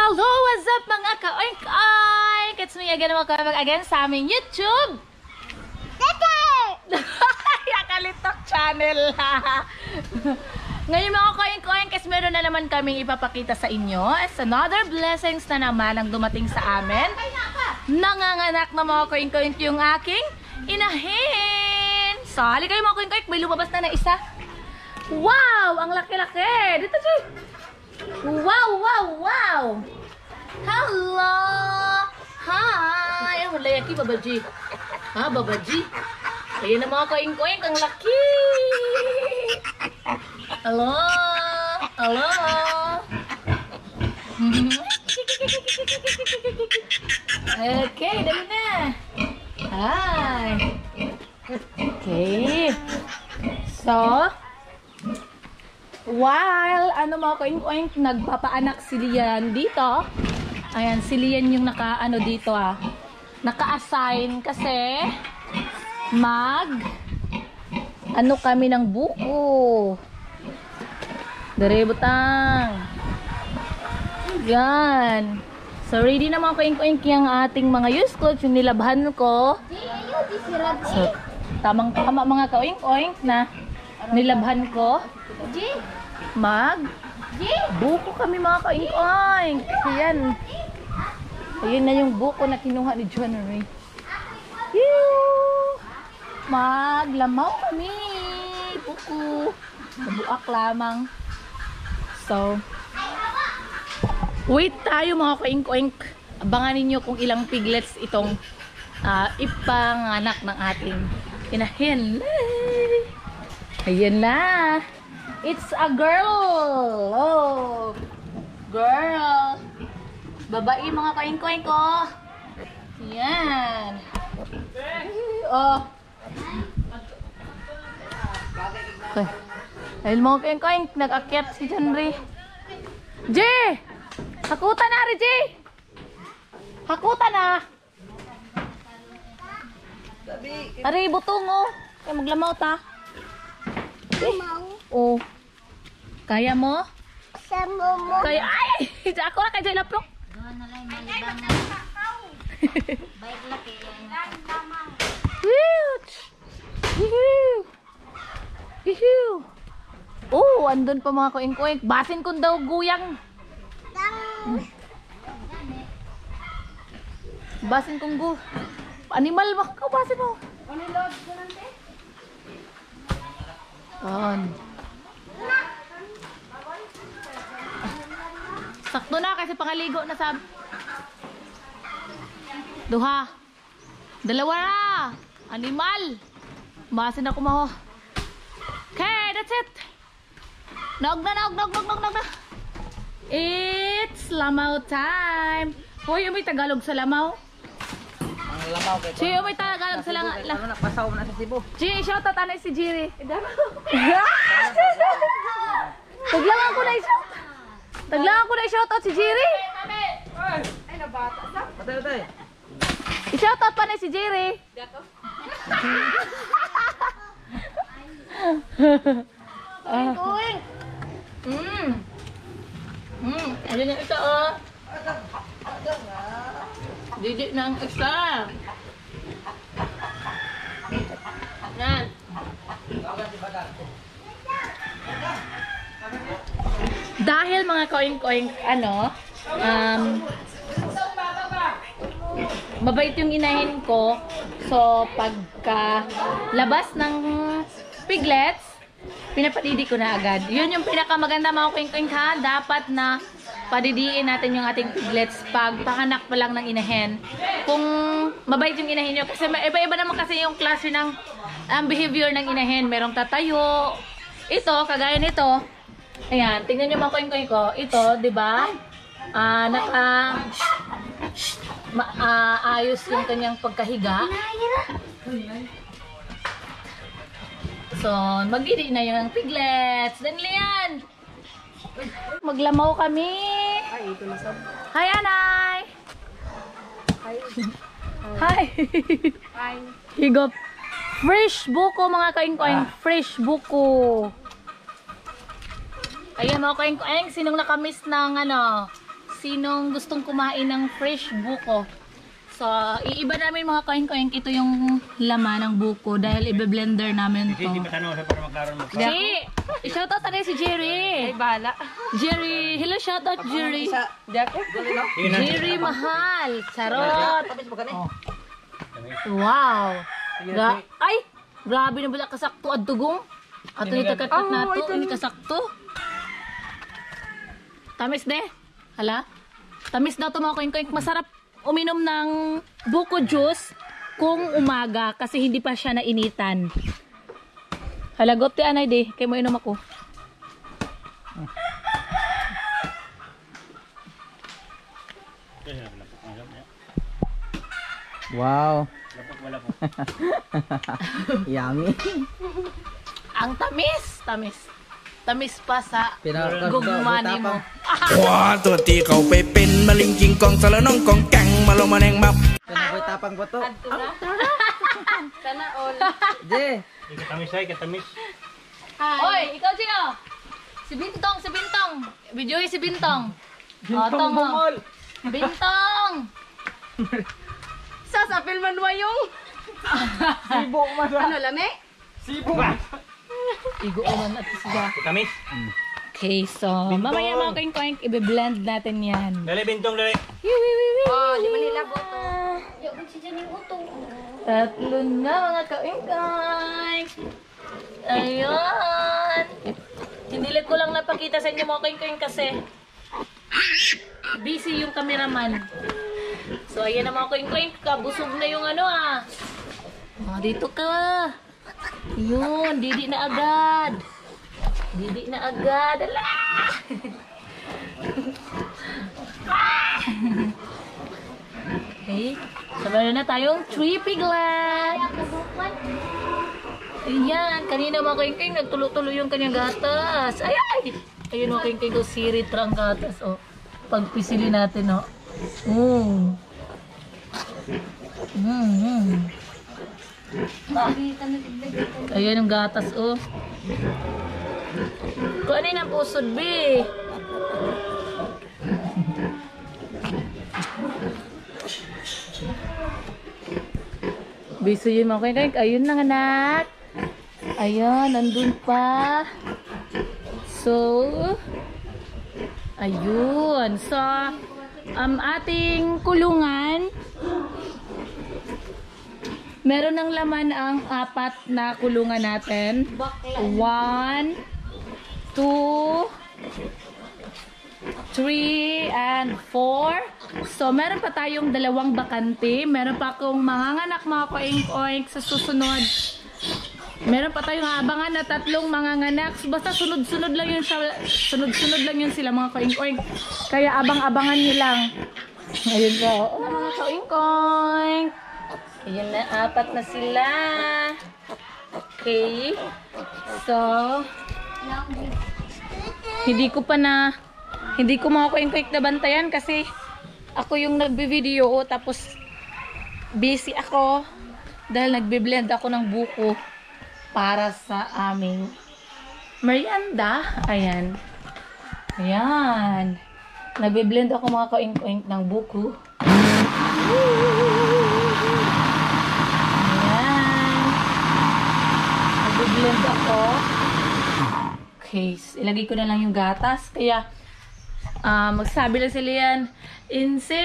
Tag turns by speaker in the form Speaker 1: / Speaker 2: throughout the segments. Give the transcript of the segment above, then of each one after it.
Speaker 1: Hello! What's up mga ka-oink-oink? It's me again, welcome back again sa aming YouTube! Yakalitok channel! Ngayon mga ka-oink-oink, kasi meron na naman kaming ipapakita sa inyo. It's another blessings na naman ang dumating sa amin. Nanganganak na mga ka-oink-oink yung aking inahin! So, hali kayo mga ka-oink-oink, may lumabas na isa. Wow! Ang laki-laki! Dito, G! Wow, wow, wow! Hello! Hi! Wala yaki, babaji. Ha, babaji? Ayan na mga koing-koing, ang laki! Hello! Hello! Okay, dali na! Hi! Okay. So, while mga koing-koing nagpapaanak si Lian dito. Ayan, si Lian yung dito naka-assign kasi kami ng buko. Dere butang. Yan. So ready na mga koing-koing yung ating mga used clothes yung nilabhan ko. So, tamang-tama mga koing-koing na nilabhan ko. Buko kami mga ka-oink-oink. Ayan. Ayan na yung buko na kinuha ni John Ray. Maglamaw kami. Buko. Nabuak lamang. So, wait tayo mga ka-oink-oink. Abangan ninyo kung ilang piglets itong ipanganak ng ating inahin. Ayan na. It's a girl! Oh! Girl! Babae mga koing-koing ko! Yan! Oh! Okay. Dahil mga koing-koing, nag-akyat si Janry. J! Hakutan na, J! Hakutan na! Ari, butong oh! Kaya maglamaw ta. Oh. Kaya mo? Kaya ay! Ako na kaya laplok. Baik laki. Oh, andun pa mga koing-koing. Basin ko daw guyang. Basin kong gu. Animal mo. Basin mo. Sakto na kasi pangaligo na sa duha. Dalawa na. Animal. Basin ako maho. Okay, that's it. Nog na. It's lamaw time. Hoy, may Tagalog sa lamaw. Ang lamaw kay. Chi, may Tagalog sa lamaw. Ano na pasaw na sa Cebu. Chi, shout out anay si Jiri. Taglangan ko na i-shout. Taglangan ko na i-shout out si Jiri. Ay, nabata sa. Patay. I-shout out pa na si Jiri. Dito. Going. Ayun yung isa oh. Didik na ang isa. Yan. Dahil mga koing-koing mabait yung inahin ko. So pagka labas ng piglets, pinapadidi ko na agad. Yun yung pinakamaganda mga koing-koing ha. Dapat na padidiin natin yung ating piglets pag panganak pa lang ng inahin. Kung mabait yung inahin nyo. Kasi iba-iba naman kasi yung klase ng behavior ng inahin. Merong tatayo. Ito, kagaya nito. Ayan, tingnan nyo mga koing-koing ko. Ito, di ba? Ayos yung kanyang pagkahiga. So, magdidi na yung piglets. Dali yan! Maglamaw kami. Ay, ito na sab. Hi, Anay! Hi! Hi! Higop. Fresh buko mga kaing-koing. Fresh buko. Ayan mga kaing-koing. Sinong nakamiss ng sinong gustong kumain ng fresh buko. So, iiba namin mga koing-koing. Ito yung laman ng buko dahil i-blender namin to.
Speaker 2: Hindi matanong siya para magkaroon mo.
Speaker 1: Chi! Shoutout na si Jerry. Ay, bahala. Jerry. Hello, shoutout Jerry. Jerry mahal. Charot. Oh. Wow. Ay! Grabe na bala kasakto at dugong. At ito kakat na to. Ini kasakto. Tamis de. Hala? Tamis daw ito mga koing-koing. Masarap uminom ng buko juice kung umaga kasi hindi pa siya nainitan. Halagot ti anay de, kay mo inom ako.
Speaker 3: Wow.
Speaker 2: Wala po.
Speaker 3: Yummy.
Speaker 1: Ang tamis, tamis. Tamis pa sa
Speaker 3: Pinaka-
Speaker 1: gugmani mo.
Speaker 4: ขวาตัวตีเขาไปเป็นมะลิงจิงกองสารน้องกองแกงมาลงมาแนงมับ
Speaker 3: Kanakoy tapang po to.
Speaker 1: Sana all.
Speaker 3: Je.
Speaker 2: Katamis ay, katamis.
Speaker 1: Oy, ikaw sino? Si Bintong, si Bintong. Videoy si Bintong. Bintong mo. Bintong.
Speaker 5: Sa filman mo yung
Speaker 3: Sibo masa.
Speaker 5: ano lami?
Speaker 3: Sibo.
Speaker 1: Igo naman at siya.
Speaker 2: Katamis.
Speaker 1: Okay, so mamaya mga koing-koing, i-blend natin yan.
Speaker 2: Dali, bintong dali.
Speaker 5: Oh, di Manila boto.
Speaker 1: Tatlo na mga koing-koing. Ayun. Hinilit ko lang napakita sa inyo mga koing-koing kasi busy yung cameraman. So ayan na mga koing-koing, kabusog na yung ano ah. Oh, dito ka. Yun, didi na agad. Didi na agad. Ala! Okay. So, meron na tayong 3 piglet. Ayan. Kanina mga koing-koing, nagtulo-tulo yung kanyang gatas. Ay, ay! Ayun mga koing-koing, oh, sirit ang gatas. Oh. Pagpisili natin, oh. Ayan ang gatas, oh. Kung ano yun ang pusod, be? Biso yun mga koing-koing. Ayun lang anak. Ayun, nandun pa. So, ayun. So, ating kulungan, meron ng laman ang 4 na kulungan natin. 1, 2, 3, and 4. So, meron pa tayong 2 bakante. Meron pa akong manganganak mga koing-koing sa susunod. Meron pa tayong abangan na 3 manganganak. Basta sunod-sunod lang yun sila mga koing-koing. Kaya abang-abangan nyo lang. Ayun po. Oh, mga koing-koing. Ayan na, 4 na sila. Okay. So, hindi ko mga koing-koing nabantayan kasi ako yung nagbe-video tapos busy ako dahil nagbe-blend ako ng buko para sa aming merienda. Ayan. Ayan. Nagbe-blend ako mga koing-koing ng buko. Ayan. Nagbe-blend ako. Okay. Ilagay ko na lang yung gatas. Kaya magsabi lang sila yan, Inse,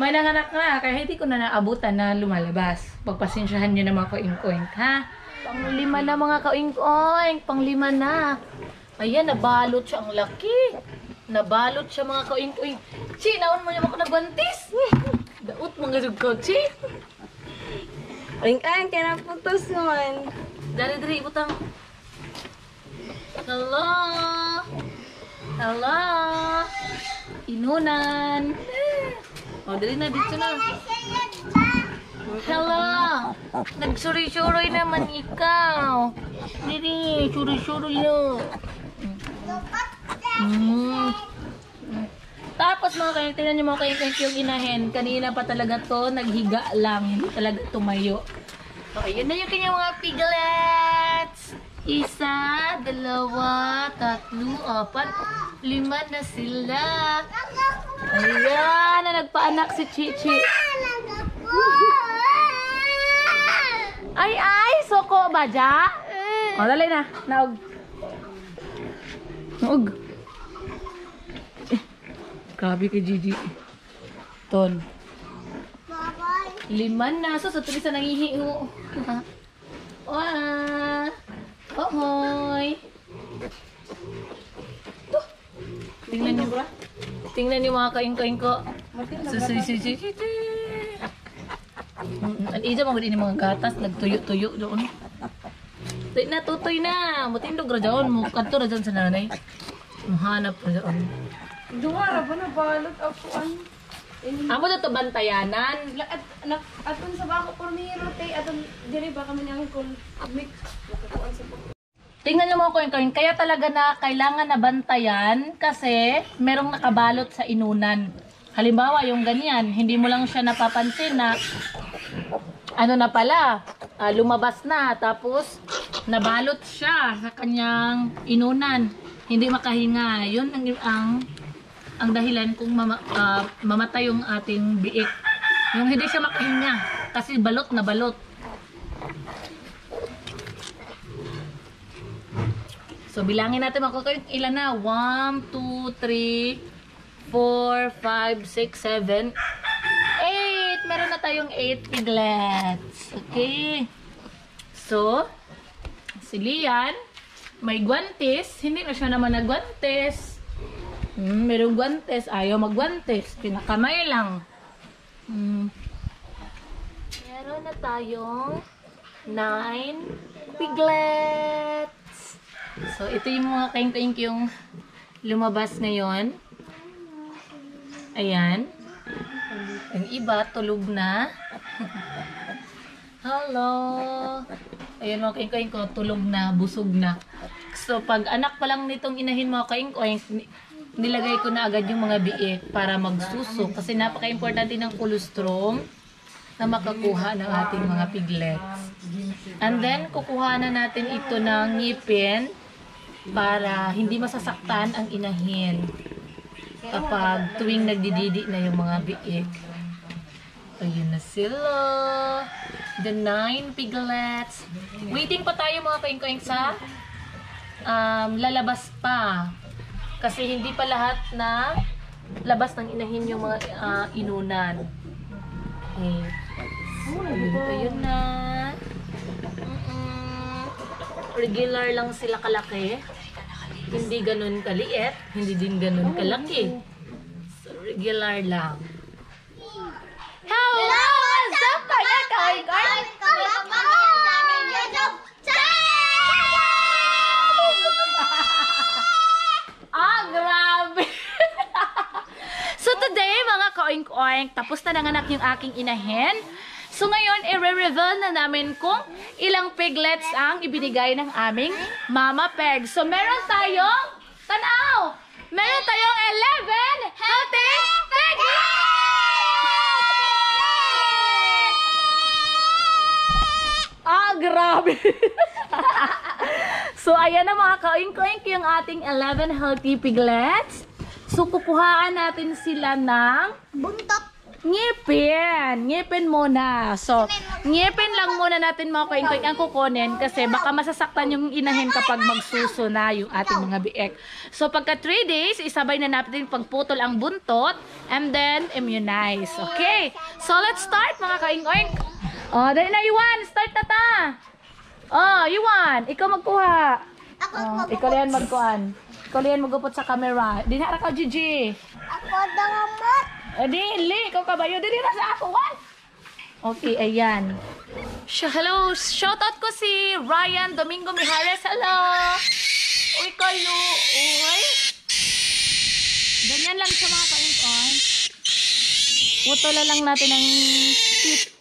Speaker 1: may nanganak na. Kaya hindi ko na naabutan na lumalabas. Pagpasensyahan nyo na mga koing-koing, ha? Pang-5 na mga koing-koing. Pang-5 na. Ayan, nabalot siya. Ang laki. Nabalot siya mga koing-koing. Chi, naon mo niya ako nagbantis. Daot mga ko, Chi.
Speaker 5: Ring-ang, kaya naputos naman.
Speaker 1: Dari-dari, butang. Hello. Hello. Inunan. Oh, dali na dito na. Hello. Nagsuri-suroy naman ikaw. Dili, suri-suroy no. Tapos mga kayo, tingnan nyo mga kayo yung inahin. Kanina pa talaga to, naghiga lang. Hindi talaga tumayo. So, ayun na yung kanyang mga piglets. 1, 2, 3, 4, 5 na sila. Ayan, na nagpaanak si Chichi. Ay, soko ba dya? O, dali na. Naog. Naog. Grabe kay Gigi. Ton. Liman na. So, sa tulis na nangihiho. Wah. Ohoy. Tingnan niyo ba? Tingnan niyo mga kaing-kaing ko. Ang isa mga din mga gatas. Nagtuyo-tuyo doon. Tutoy na. Matindog ra dyan. Kanto ra dyan sa nanay. Mahanap ra dyan.
Speaker 5: Duwara ba na balot ako
Speaker 1: Amo na to bantayanan.
Speaker 5: Atun sa bako por ni rote atun diri ba kami nang kung mix nakukuan sa
Speaker 1: Tingnan niyo mga coin-coin, kaya talaga na kailangan na bantayan kasi merong nakabalot sa inunan. Halimbawa, yung ganyan, hindi mo lang siya napapansin na ano na pala, lumabas na, tapos nabalot siya sa kanyang inunan. Hindi makahinga. Yun ang dahilan kung mamatay yung ating biik. Yung hindi siya makahinga kasi balot na balot. So, bilangin natin mga kukoy, ilan na? 1, 2, 3, 4, 5, 6, 7, 8. Meron na tayong 8 piglets. Okay. So, si Lian, may guantes. Hindi na siya naman nagguantes. Merong guantes. Ayaw magguantes. Pinakamay lang. Meron na tayong 9 piglets. So, ito yung mga kaing-kaing yung lumabas ngayon. Ayan. Yung iba, tulog na. Hello. Ayan mga kaing-kaing ko, tulog na, busog na. So, pag anak pa lang nitong inahin mga kaing-kaing, nilagay ko na agad yung mga biik para magsuso. Kasi napaka-importante ng colostrum na makakuha ng ating mga piglets. And then, kukuha na natin ito ng ngipin para hindi masasaktan ang inahin kapag tuwing nagdididi na yung mga biik. Ayun na sila. The 9 piglets. Waiting pa tayo mga kaing-kaing sa lalabas pa. Kasi hindi pa lahat na labas ng inahin yung mga inunan. Okay. Ayun na. Regular lang sila kalaki. Hindi ganun kaliit. Hindi din ganun kalaki. So, regular lang. Hello! What's up, mga kaing-kaing? Grabe! So, today, mga kaing-kaing, tapos na nanganak yung aking inahin. So ngayon, i-reveal na namin kung ilang piglets ang ibinigay ng aming Mama Peg. So meron tayong, tanaw! Meron tayong 11 healthy piglets! Grabe! So ayan na mga kaing-kaing yung ating 11 healthy piglets. So kukuhaan natin sila ng buntot. Ngipin! Ngipin muna. So, ngipin lang muna natin mga kaing-kaing ang kukunin kasi baka masasaktan yung inahin kapag magsuso na yung ating mga biek. So, pagka 3 days, isabay na natin pagputol ang buntot and then immunize. Okay? So, let's start mga kaing-kaing. Oh, dahil na Yuan, start na ta. Oh, Yuan, ikaw magkuha. Ikaw yan magkuhan. Ikaw yan magupot sa camera. Dinara ka, Gigi.
Speaker 5: Ako damat.
Speaker 1: Dili, ikaw kabayo. Dili na sa ako, what? Okay, ayan. Hello, shoutout ko si Ryan Domingo Mijares. Hello! Uy, kayo. Uy. Ganyan lang sa mga kain-on. Putula lang natin ang tip.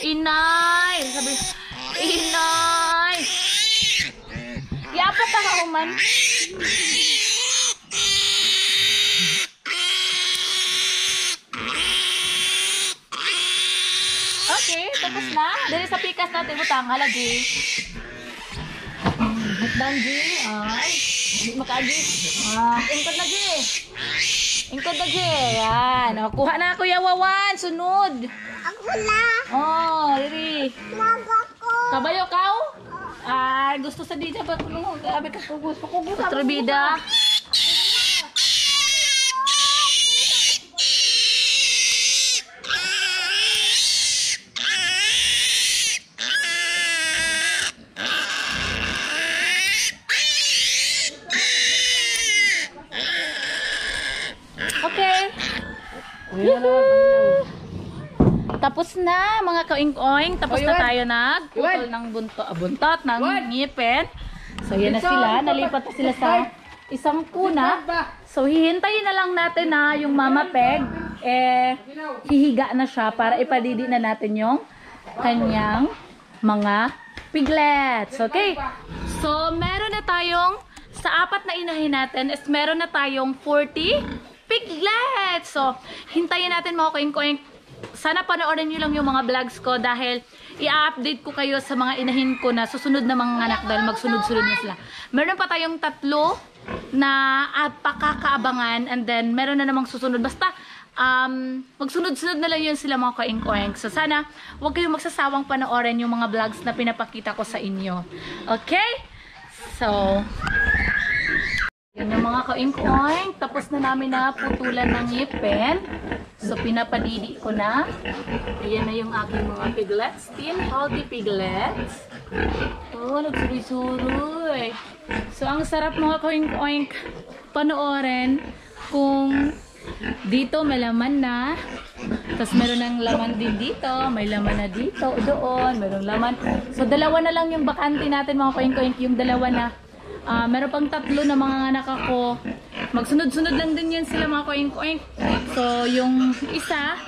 Speaker 1: Inay! Sabi, Inay! Yapat ka man. Okay, tapos na. Dali sa pikas natin butang halagi. Hutdan G. Ay, hindi makaagi. Ingkod na G. Ingkod na G. Yan. O, kuha na Kuya Wawan. Sunod.
Speaker 5: Ako na.
Speaker 1: Oh, Riri.
Speaker 5: Ako.
Speaker 1: Kabayo kao? Ay, gusto sa DJ ba? Grabe ka kugus. Patrobida. Okay. Tapos na mga kaing-oing. Tapos na tayo nagputol ng buntot ng ngipin. So yan na sila. Nalipat na sila sa isang kuna. So hihintayin na lang natin na yung Mama Peg hihiga na siya para ipadidi na natin yung kanyang mga piglets. Okay? So meron na tayong sa apat na inahin natin is meron na tayong 40 piglets. So hintayin natin mga kaing-oing. Sana panoorin nyo lang yung mga vlogs ko dahil i-update ko kayo sa mga inahin ko na susunod na mga anak dahil magsunod-sunod na sila. Meron pa tayong 3 na pakakaabangan and then meron na namang susunod. Basta magsunod-sunod na lang yun sila mga kaing-oing. So sana huwag kayong magsasawang panoorin yung mga vlogs na pinapakita ko sa inyo. Okay? So yun yung mga kaing-oing. Tapos na namin na putulan ng ngipin. So, pinapadidi ko na. Ayan na yung aking mga piglets. 10 healthy piglets. Oh, nagsuroy-suroy. So, ang sarap mga kaing-oing panoorin kung dito may laman na. Tapos meron ng laman din dito. May laman na dito, doon. Merong laman. So, dalawa na lang yung bakante natin mga kaing-oing. Yung dalawa na. Meron pang 3 na mga anak ako. Magsunod-sunod lang din yan sila mga koing-koing. So, yung isa,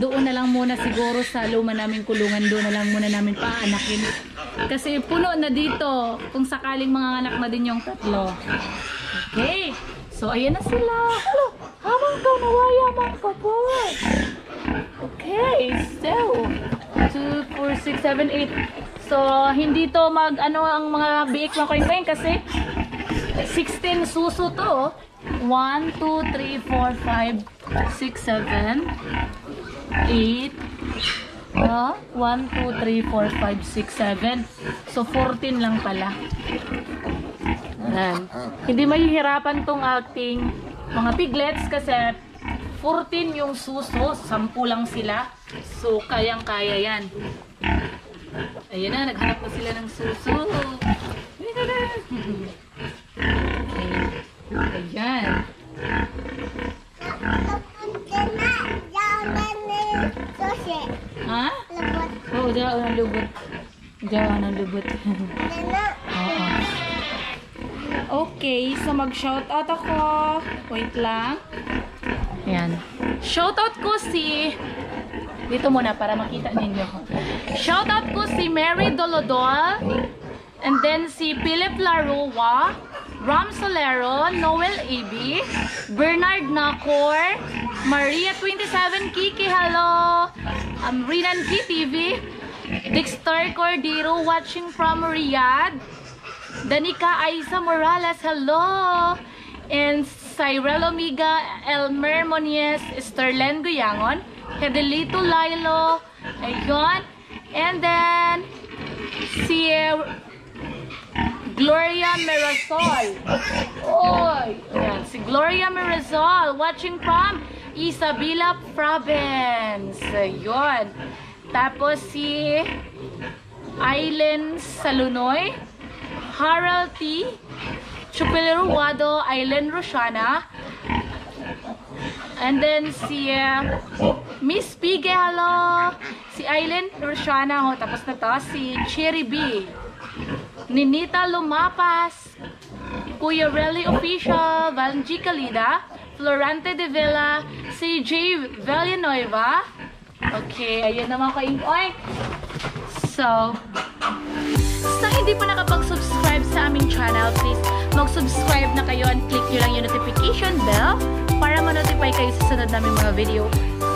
Speaker 1: doon na lang muna siguro sa luma namin kulungan. Doon na lang muna namin paanakin. Kasi puno na dito. Kung sakaling mga anak na din yung 3. Okay. So, ayan na sila. Hello. Habang ka nawaya mga kapot. Okay. So, 2, 4, 6, 7, 8. So, hindi to mag-ano ang mga biik ng koing-koing kasi 16 suso to. 1, 2, 3, 4, 5, 6, 7, 8. 1, 2, 3, 4, 5, 6, 7. So, 14 lang pala. Ayan. Hindi mahihirapan tong ating mga piglets kasi 14 yung suso. 10 lang sila. So, kayang-kaya yan. Ayan na, naghanap na sila ng suso. Ayan. Ha? Oo, dyan ang lubot. Dyan ang lubot. Oo. Okay, so mag-shoutout ako. Wait lang. Ayan. Shoutout ko si... Dito muna para makita ninyo. Shoutout ko si Mary Dolodol. And then si Philip Laroa. Ram Solero. Noel AB. Bernard Nacor. Maria 27 Kiki. Hello. Rinan K TV. Dexter Cordero watching from Riyadh. Danica Aiza Morales. Hello. And Cyril Omiga. Elmer Monies. Sterlen Guyangon. Hedelito Lilo. Ayun. And then, si Gloria Mirasol. Oy! Ayan, si Gloria Mirasol. Watching from Isabela Province. Ayun. Tapos si Aileen Salunoy. Harold T. Chupileruado. Aileen Rosana. And then si Miss Pige, hello. Si Aileen Rosana, oh, tapos na to. Si Cherry B. Ninita Lumapas. Kuya Relly Official. Valenji Calida. Florante de Villa. Si J. Villanueva. Okay, ayun naman kaing-oing. So, sa hindi pa nakapag-subscribe sa aming channel, please mag-subscribe na kayo and click nyo lang yung notification bell para ma-notify kayo sa sunod namin mga video.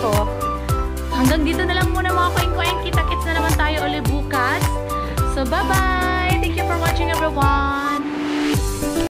Speaker 1: So, hanggang dito na lang muna mga koing-koing. Kita-kits na naman tayo ulit bukas. So, bye-bye!